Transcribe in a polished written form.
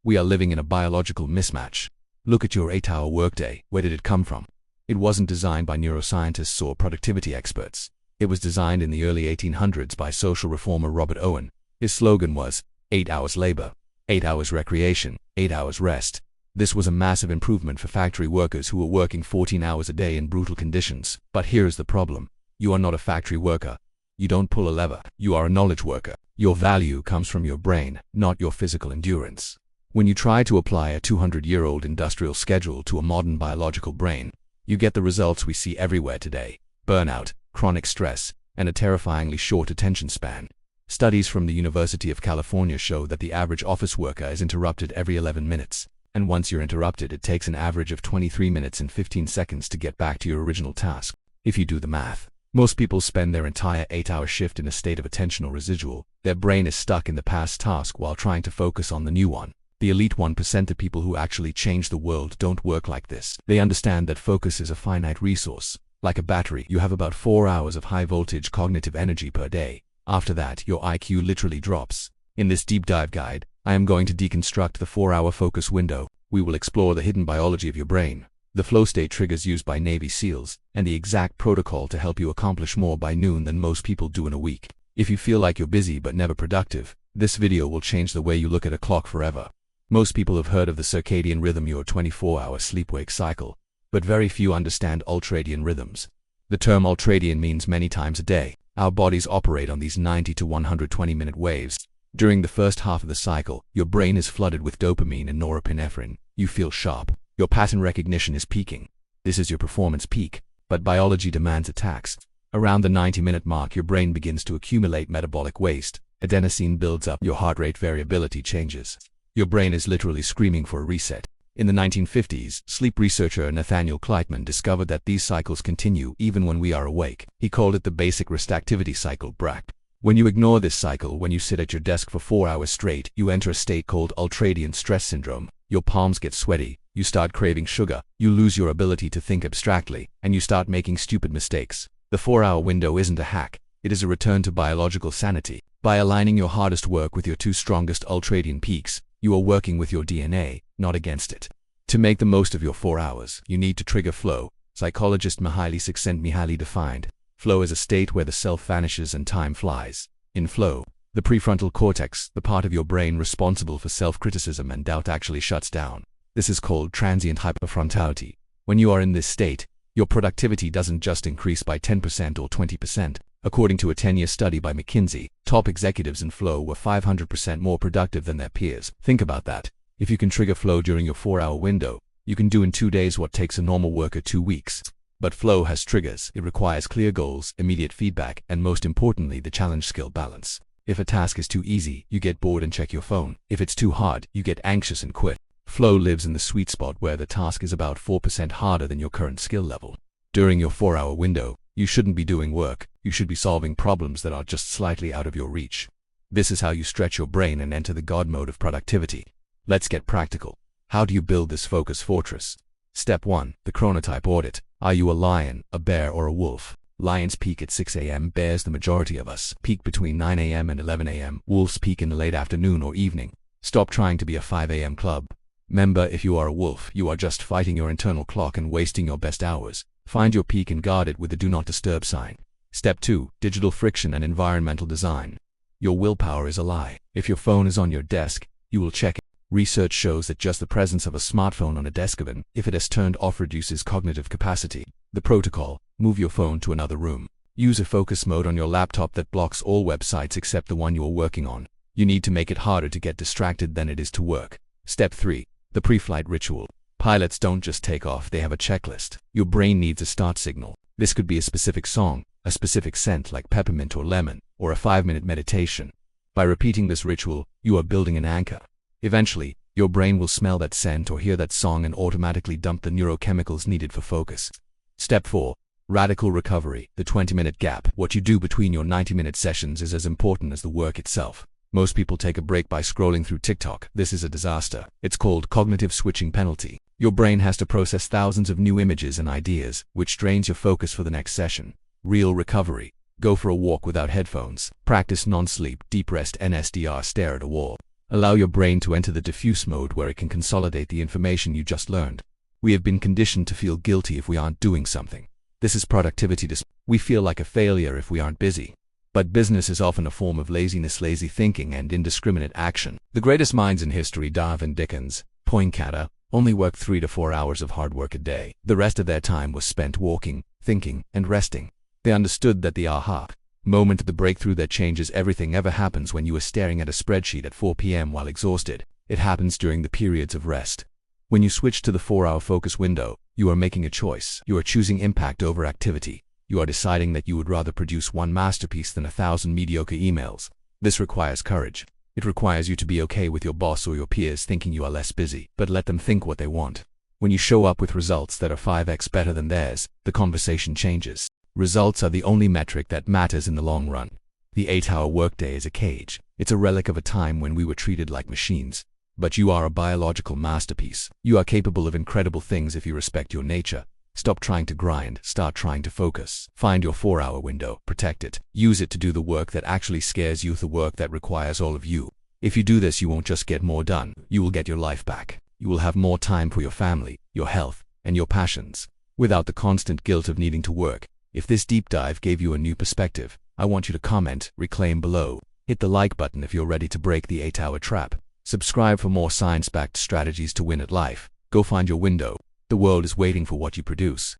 We are living in a biological mismatch. Look at your 8-hour workday. Where did it come from? It wasn't designed by neuroscientists or productivity experts. It was designed in the early 1800s by social reformer Robert Owen. His slogan was, 8 hours labor, 8 hours recreation, 8 hours rest. This was a massive improvement for factory workers who were working 14 hours a day in brutal conditions. But here's the problem. You are not a factory worker. You don't pull a lever. You are a knowledge worker. Your value comes from your brain, not your physical endurance. When you try to apply a 200-year-old industrial schedule to a modern biological brain, you get the results we see everywhere today: burnout, chronic stress, and a terrifyingly short attention span. Studies from the University of California show that the average office worker is interrupted every 11 minutes. And once you're interrupted, it takes an average of 23 minutes and 15 seconds to get back to your original task. If you do the math, most people spend their entire 8-hour shift in a state of attentional residual. Their brain is stuck in the past task while trying to focus on the new one. The elite 1% of people who actually change the world don't work like this. They understand that focus is a finite resource. Like a battery, you have about 4 hours of high-voltage cognitive energy per day. After that, your IQ literally drops. In this deep dive guide, I am going to deconstruct the 4-hour focus window. We will explore the hidden biology of your brain, the flow state triggers used by Navy SEALs, and the exact protocol to help you accomplish more by noon than most people do in a week. If you feel like you're busy but never productive, this video will change the way you look at a clock forever. Most people have heard of the circadian rhythm, your 24-hour sleep-wake cycle, but very few understand ultradian rhythms. The term ultradian means many times a day. Our bodies operate on these 90 to 120-minute waves. During the first half of the cycle, your brain is flooded with dopamine and norepinephrine. You feel sharp. Your pattern recognition is peaking. This is your performance peak, but biology demands attacks. Around the 90-minute mark, your brain begins to accumulate metabolic waste. Adenosine builds up. Your heart rate variability changes. Your brain is literally screaming for a reset. In the 1950s, sleep researcher Nathaniel Kleitman discovered that these cycles continue even when we are awake. He called it the basic rest activity cycle, BRAC. When you ignore this cycle, when you sit at your desk for 4 hours straight, you enter a state called ultradian stress syndrome. Your palms get sweaty, you start craving sugar, you lose your ability to think abstractly, and you start making stupid mistakes. The 4-hour window isn't a hack, it is a return to biological sanity. By aligning your hardest work with your 2 strongest ultradian peaks, you are working with your DNA, not against it. To make the most of your 4 hours, you need to trigger flow. Psychologist Mihaly Csikszentmihalyi defined, flow is a state where the self vanishes and time flies. In flow, the prefrontal cortex, the part of your brain responsible for self-criticism and doubt, actually shuts down. This is called transient hypofrontality. When you are in this state, your productivity doesn't just increase by 10% or 20%. According to a 10-year study by McKinsey, top executives in flow were 500% more productive than their peers. Think about that. If you can trigger flow during your 4-hour window, you can do in 2 days what takes a normal worker 2 weeks. But flow has triggers. It requires clear goals, immediate feedback, and most importantly, the challenge-skill balance. If a task is too easy, you get bored and check your phone. If it's too hard, you get anxious and quit. Flow lives in the sweet spot where the task is about 4% harder than your current skill level. During your 4-hour window, you shouldn't be doing work. You should be solving problems that are just slightly out of your reach. This is how you stretch your brain and enter the God mode of productivity. Let's get practical. How do you build this focus fortress? Step 1. The chronotype audit. Are you a lion, a bear, or a wolf? Lions peak at 6 a.m. Bears, the majority of us, peak between 9 a.m. and 11 a.m. Wolves peak in the late afternoon or evening. Stop trying to be a 5 a.m. club. Remember, if you are a wolf, you are just fighting your internal clock and wasting your best hours. Find your peak and guard it with the do not disturb sign. Step 2. Digital friction and environmental design. Your willpower is a lie. If your phone is on your desk, you will check it. Research shows that just the presence of a smartphone on a desk, even if it is turned off, reduces cognitive capacity. The protocol: move your phone to another room. Use a focus mode on your laptop that blocks all websites except the one you are working on. You need to make it harder to get distracted than it is to work. Step 3. The pre-flight ritual. Pilots don't just take off, they have a checklist. Your brain needs a start signal. This could be a specific song, a specific scent like peppermint or lemon, or a 5-minute meditation. By repeating this ritual, you are building an anchor. Eventually, your brain will smell that scent or hear that song and automatically dump the neurochemicals needed for focus. Step 4. Radical recovery. The 20-minute gap. What you do between your 90-minute sessions is as important as the work itself. Most people take a break by scrolling through TikTok. This is a disaster. It's called cognitive switching penalty. Your brain has to process thousands of new images and ideas, which drains your focus for the next session. Real recovery. Go for a walk without headphones. Practice non-sleep, deep rest NSDR. Stare at a wall. Allow your brain to enter the diffuse mode where it can consolidate the information you just learned. We have been conditioned to feel guilty if we aren't doing something. This is productivity. We feel like a failure if we aren't busy. But business is often a form of laziness, lazy thinking, and indiscriminate action. The greatest minds in history, Darwin, Dickens, Poincaré, only worked 3 to 4 hours of hard work a day. The rest of their time was spent walking, thinking, and resting. They understood that the aha moment of the breakthrough that changes everything ever happens when you are staring at a spreadsheet at 4 p.m. while exhausted. It happens during the periods of rest. When you switch to the 4-hour focus window, you are making a choice. You are choosing impact over activity. You are deciding that you would rather produce one masterpiece than 1,000 mediocre emails. This requires courage. It requires you to be okay with your boss or your peers thinking you are less busy, but let them think what they want. When you show up with results that are 5x better than theirs, the conversation changes. Results are the only metric that matters in the long run. The 8-hour workday is a cage. It's a relic of a time when we were treated like machines. But you are a biological masterpiece. You are capable of incredible things if you respect your nature. Stop trying to grind, start trying to focus. Find your 4-hour window, protect it. Use it to do the work that actually scares you, the work that requires all of you. If you do this, you won't just get more done, you will get your life back. You will have more time for your family, your health, and your passions, without the constant guilt of needing to work. If this deep dive gave you a new perspective, I want you to comment, reclaim below. Hit the like button if you're ready to break the 8-hour trap. Subscribe for more science-backed strategies to win at life. Go find your window. The world is waiting for what you produce.